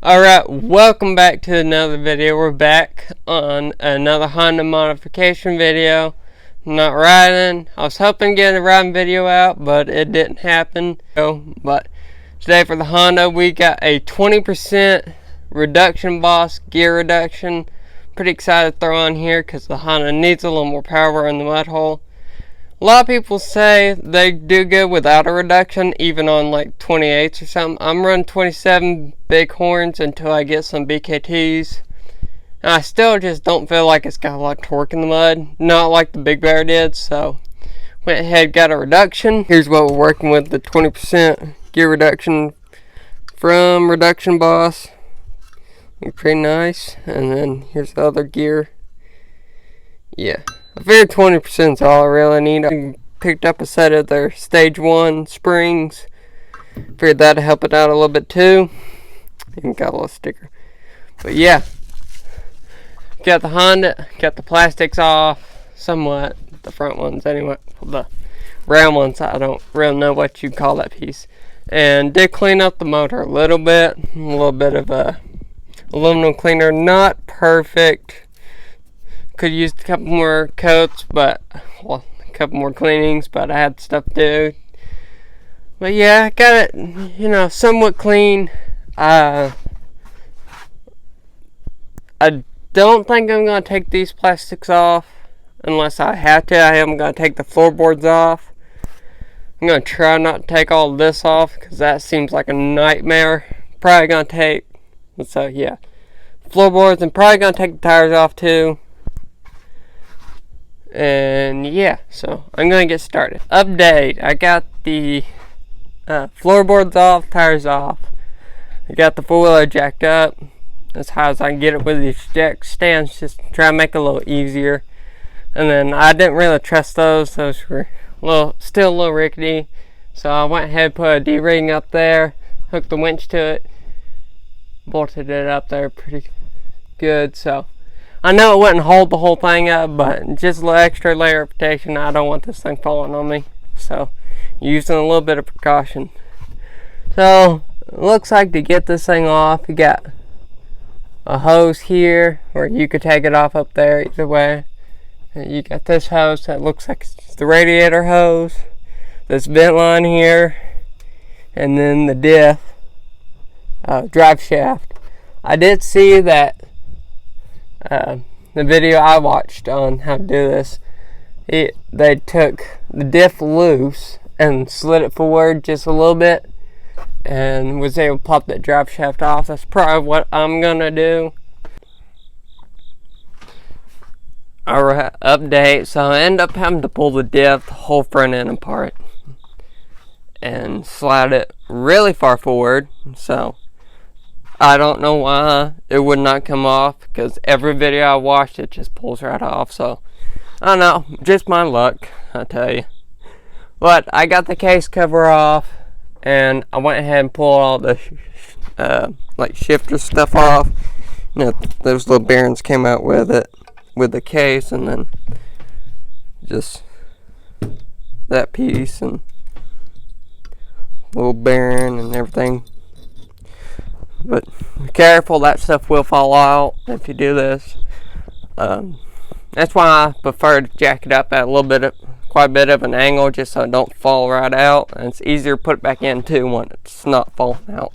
Alright, welcome back to another video. We're back on another Honda modification video. Not riding. I was hoping to get a riding video out, but it didn't happen. But today for the Honda, we got a 20% reduction boss, gear reduction. Pretty excited to throw on here because the Honda needs a little more power in the mud hole. A lot of people say they do good without a reduction, even on like 28s or something. I'm running 27 Bighorns until I get some BKTs. And I still just don't feel like it's got a lot of torque in the mud. Not like the Big Bear did, so went ahead, got a reduction. Here's what we're working with, the 20% gear reduction from Reduction Boss. Pretty nice. And then here's the other gear. Yeah. I figured 20% is all I really need. I picked up a set of their Stage 1 springs. Figured that'd help it out a little bit too. Even got a little sticker. But yeah. Got the Honda. Got the plastics off. Somewhat. The front ones anyway. The round ones, I don't really know what you call that piece. And did clean up the motor a little bit. A little bit of a aluminum cleaner. Not perfect. Could use a couple more coats, but well, a couple more cleanings, but I had stuff to do. But yeah, I got it, somewhat clean. I don't think I'm gonna take these plastics off unless I have to. I am gonna take the floorboards off. I'm gonna try not to take all this off because that seems like a nightmare. Probably gonna take, so yeah, floorboards, and probably gonna take the tires off too. And yeah, so I'm gonna get started. Update: I got the floorboards off, tires off. I got the four-wheeler jacked up as high as I can get it with these jack stands, just to try to make it a little easier. And then I didn't really trust those; those were still a little rickety. So I went ahead and put a D-ring up there, hooked the winch to it, bolted it up there pretty good. So I know it wouldn't hold the whole thing up, but just a little extra layer of protection. I don't want this thing falling on me, so using a little bit of precaution. So it looks like to get this thing off, you got a hose here, or you could take it off up there, either way. And you got this hose that looks like it's the radiator hose, this vent line here, and then the diff drive shaft. I did see that the video I watched on how to do this, they took the diff loose and slid it forward just a little bit and was able to pop that drive shaft off. That's probably what I'm gonna do. Alright, update. So I end up having to pull the diff, the whole front end apart, and slide it really far forward. So I don't know why it would not come off, because every video I watched it just pulls right off. So I don't know, just my luck, I tell you. But I got the case cover off, and I went ahead and pulled all the like shifter stuff off. Those little bearings came out with it, with the case, and then just that piece and little bearing and everything. But be careful, that stuff will fall out if you do this. That's why I prefer to jack it up at quite a bit of an angle, just so it don't fall right out. And it's easier to put it back in too when it's not falling out.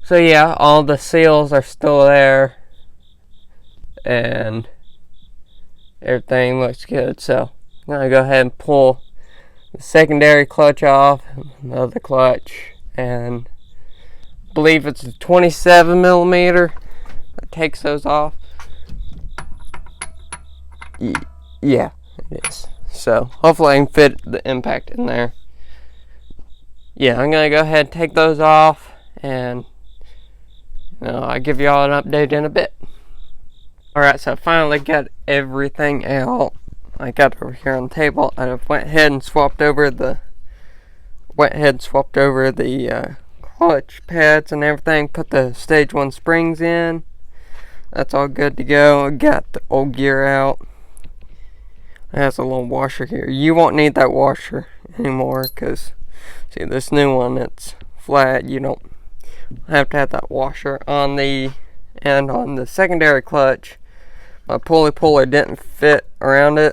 So yeah, all the seals are still there, and everything looks good. So I'm gonna go ahead and pull the secondary clutch off, another clutch, and believe it's a 27 millimeter that takes those off. Yeah, it is. So hopefully I can fit the impact in there. Yeah, I'm gonna go ahead and take those off, and I'll give you all an update in a bit. Alright, so I finally got everything out. I got it over here on the table. I went ahead and swapped over the clutch pads and everything, put the Stage 1 springs in. That's all good to go. I got the old gear out. It has a little washer here. You won't need that washer anymore, because see, this new one, it's flat. You don't I have to have that washer on the secondary clutch. My pulley puller didn't fit around it,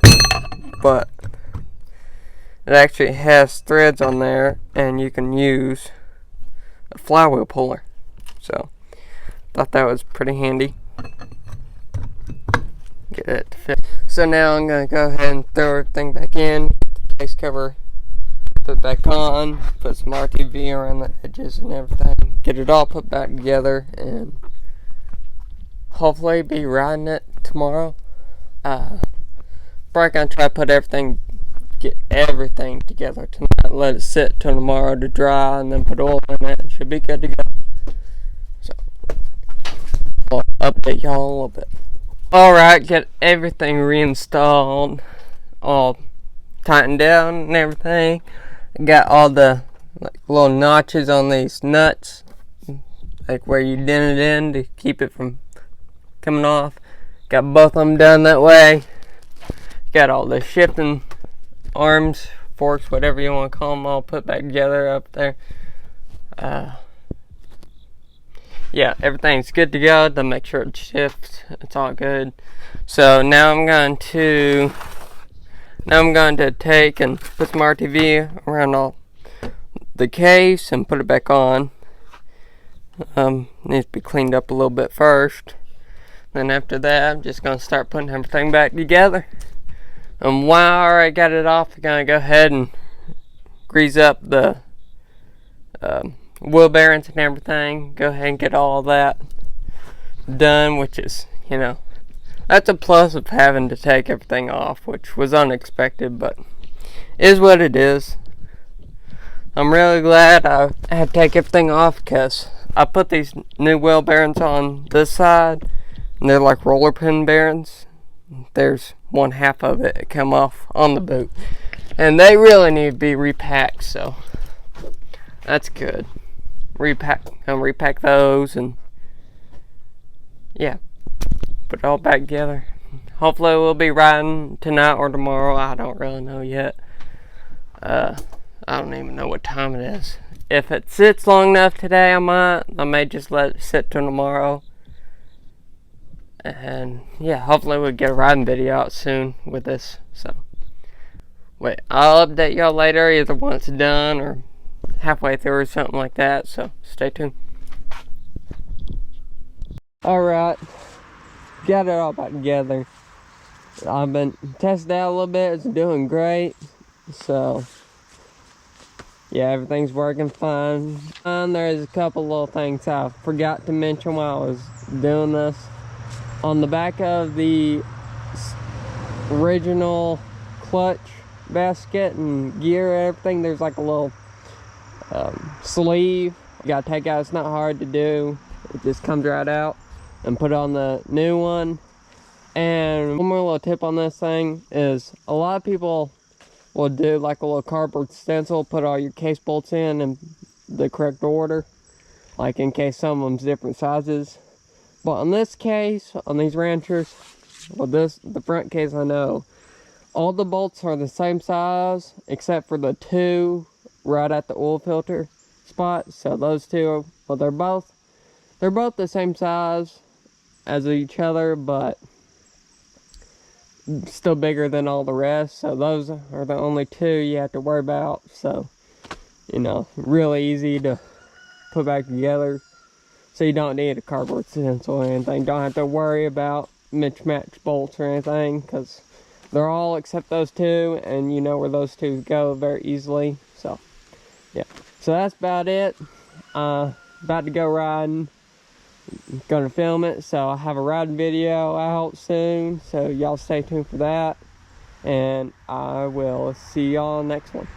but it actually has threads on there, and you can use a flywheel puller. So, thought that was pretty handy. Get it to fit. So now I'm gonna go ahead and throw everything back in, get the case cover put back on, put some RTV around the edges and everything, get it all put back together, and hopefully be riding it tomorrow. Probably gonna try to get everything together tonight, let it sit till tomorrow to dry, and then put oil in it, and should be good to go. So I'll update y'all a little bit. Alright, get everything reinstalled, all tightened down and everything. Got all the little notches on these nuts, like where you dent it in to keep it from coming off. Got both of them done that way. Got all the shifting arms, forks, whatever you want to call them, all put back together up there. Yeah, everything's good to go to make sure it shifts. It's all good. So now I'm going to take and put some RTV around all the case and put it back on. Needs to be cleaned up a little bit first. Then after that, I'm just going to start putting everything back together. And while I already got it off, I'm going to go ahead and grease up the wheel bearings and everything. Go ahead and get all of that done, which is, that's a plus of having to take everything off, which was unexpected, but is what it is. I'm really glad I had to take everything off, because I put these new wheel bearings on this side, and they're like roller pin bearings. There's one half of it come off on the boot, and they really need to be repacked, so that's good. Repack those, and yeah, put it all back together. Hopefully we'll be riding tonight or tomorrow. I don't really know yet. I don't even know what time it is. If it sits long enough today, I may just let it sit till tomorrow. And yeah, hopefully we'll get a riding video out soon with this. So wait, I'll update y'all later, either when it's done or halfway through or something like that. So stay tuned. Alright, got it all back together. I've been tested out a little bit. It's doing great. So yeah, everything's working fine. There's a couple little things I forgot to mention while I was doing this. On the back of the original clutch basket and gear and everything, there's like a little sleeve you gotta take out. It's not hard to do. It just comes right out, and put on the new one. And one more little tip on this thing is, a lot of people will do like a little cardboard stencil, put all your case bolts in the correct order, like in case some of them's different sizes. But on this case, on these Ranchers, well, the front case, I know all the bolts are the same size except for the two right at the oil filter spot. So those two, well, they're both the same size as each other, but still bigger than all the rest. So those are the only two you have to worry about. So, really easy to put back together. So you don't need a cardboard stencil or anything. Don't have to worry about mismatched bolts or anything, because they're all except those two, and you know where those two go very easily. So yeah, so that's about it. About to go riding. Gonna film it, so I'll have a riding video out soon, so y'all stay tuned for that, and I will see y'all next one.